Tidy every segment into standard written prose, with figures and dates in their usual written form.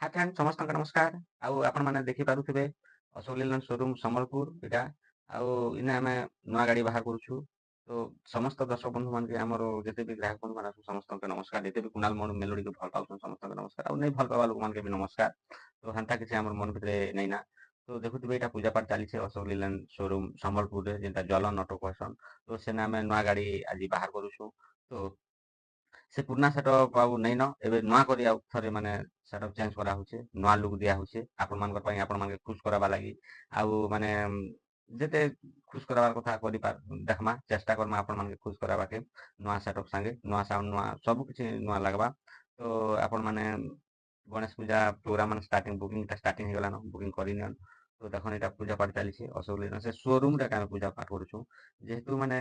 High friend ସମସ୍ତଙ୍କୁ ନମସ୍କାର। ଆଉ ଆପଣମାନେ ଦେଖିପାରୁଥିବେ ଅଶୋକ ଲେଲାଣ୍ଡ ଶୋରୁମ୍ ସମ୍ବଲପୁର ଏଇଟା। ଆଉ ଇନେ ଆମେ ନୂଆ ଗାଡ଼ି ବାହାର କରୁଛୁ। ତ ସମସ୍ତ ଦର୍ଶକ ବନ୍ଧୁମାନକେ ଆମର ଯେତେ ବି ଗ୍ରାହକ ବନ୍ଧୁମାନେ ଅଛନ୍ ସମସ୍ତଙ୍କୁ ନମସ୍କାର। ଯେତେ ବି କୁନାଲ ମେଲୋଡ଼ିକୁ ଭଲ ପାଉଛନ୍ ସମସ୍ତଙ୍କୁ ନମସ୍କାର। ଆଉ ନାଇଁ ଭଲ ପାଇବା ଲୋକମାନକେ ବି ନମସ୍କାର। ତ ହେନ୍ତା କିଛି ଆମର ମନ ଭିତରେ ନାଇଁନା। ତ ଦେଖୁଥିବେ ଏଇଟା ପୂଜାପାଠ ଚାଲିଛେ ଅଶୋକ ଲେଲାଣ୍ଡ ଶୋରୁମ୍ ସମ୍ବଲପୁରରେ ଯେନ୍ଟା ଜଲନ୍ ଅଟୋ କହେସନ୍। ତ ସେନେ ଆମେ ନୂଆ ଗାଡ଼ି ଆଜି ବାହାର କରୁଛୁ। ତ ସେ ପୁରୁଣା ସେଟଅପ୍ ଆଉ ନାଇଁନ ଏବେ ନୂଆ କରି ଆଉ ଥରେ ମାନେ ସେଟଅପ୍ ଚେଞ୍ଜ କରାହଉଛେ। ନୂଆ ଲୁକ୍ ଦିଆହଉଛେ ଆପଣମାନଙ୍କ ପାଇଁ ଆପଣମାନକେ ଖୁସ୍ କରାବା ଲାଗି। ଆଉ ମାନେ ଯେତେ ଖୁସ୍ କରାବାର କଥା ଦେଖମା ଚେଷ୍ଟା କର୍ମା ଆପଣମାନକେ ଖୁସ୍ କରାବାକେ। ନୂଆ ସେଟଅପ୍ ସାଙ୍ଗେ ନୂଆ ସାଉଣ୍ଡ ନୂଆ ସବୁ କିଛି ନୂଆ ଲାଗ୍ବା। ତ ଆପଣମାନେ ଗଣେଶ ପୂଜା ପ୍ରୋଗ୍ରାମ ମାନେ ବୁକିଂଟା ଷ୍ଟାର୍ଟିଂ ହେଇଗଲାନ ବୁକିଂ କରିନିଅନ୍। ତ ଦେଖୁନ୍ ଏଇଟା ପୂଜା ପାଠ ଚାଲିଛେ ଅଶୋକ ଲେଲାଣ୍ଡ ସେ ସୋରୁମଟାକେ ଆମେ ପୂଜା ପାଠ କରୁଛୁ। ଯେହେତୁ ମାନେ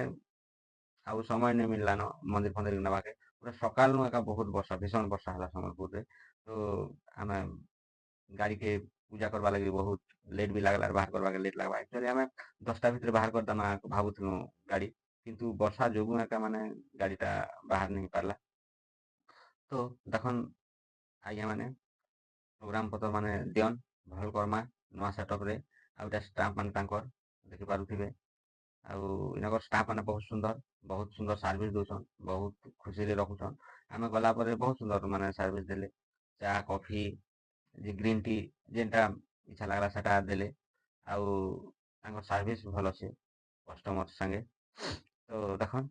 ଆଉ ସମୟ ନାଇଁ ମିଲଲାନ ମନ୍ଦିର ଫନ୍ଦିର ନେବାକେ। ପୁରା ସକାଳୁ ଏକା ବହୁତ ବର୍ଷା ଭୀଷଣ ବର୍ଷା ହେଲା ସମ୍ବଲପୁରରେ। ତ ଆମେ ଗାଡ଼ିକେ ପୂଜା କରବା ଲାଗି ବହୁତ ଲେଟ୍ ବି ଲାଗ୍ଲା ବାହାର କରବାକେ ଲେଟ୍ ଲାଗ୍ବା। ଆକ୍ଚୁଆଲି ଆମେ 10ଟା ଭିତରେ ବାହାର କରିଦେମା ଭାବୁଥିଲୁ ଗାଡ଼ି। କିନ୍ତୁ ବର୍ଷା ଯୋଗୁଁ ଏକା ମାନେ ଗାଡ଼ିଟା ବାହାର ନେଇ ହେଇପାରଲା। ତ ଦେଖନ୍ ଆଜ୍ଞାମାନେ ପ୍ରୋଗ୍ରାମ ପତ୍ର ମାନେ ଦିଅନ୍ ଭଲ୍ କର୍ମା ନୂଆ ସେଟଅପ୍ରେ। ଆଉ ଏଇଟା ଷ୍ଟାମ୍ପ ମାନେ ତାଙ୍କର ଦେଖିପାରୁଥିବେ। ଆଉ ଇନକର ଷ୍ଟାଫ୍ ମାନେ ବହୁତ ସୁନ୍ଦର ସାର୍ଭିସ୍ ଦଉଛନ୍। ବହୁତ ଖୁସିରେ ରଖୁଛନ୍। ଆମେ ଗଲା ପରେ ବହୁତ ସୁନ୍ଦର ମାନେ ସାର୍ଭିସ୍ ଦେଲେ। ଚା କଫି ଯେ ଗ୍ରୀନ୍ ଟି ଯେନ୍ଟା ଇଚ୍ଛା ଲାଗ୍ଲା ସେଟା ଦେଲେ। ଆଉ ତାଙ୍କର ସାର୍ଭିସ୍ ଭଲ ଅଛେ କଷ୍ଟମର ସାଙ୍ଗେ। ତ ଦେଖନ୍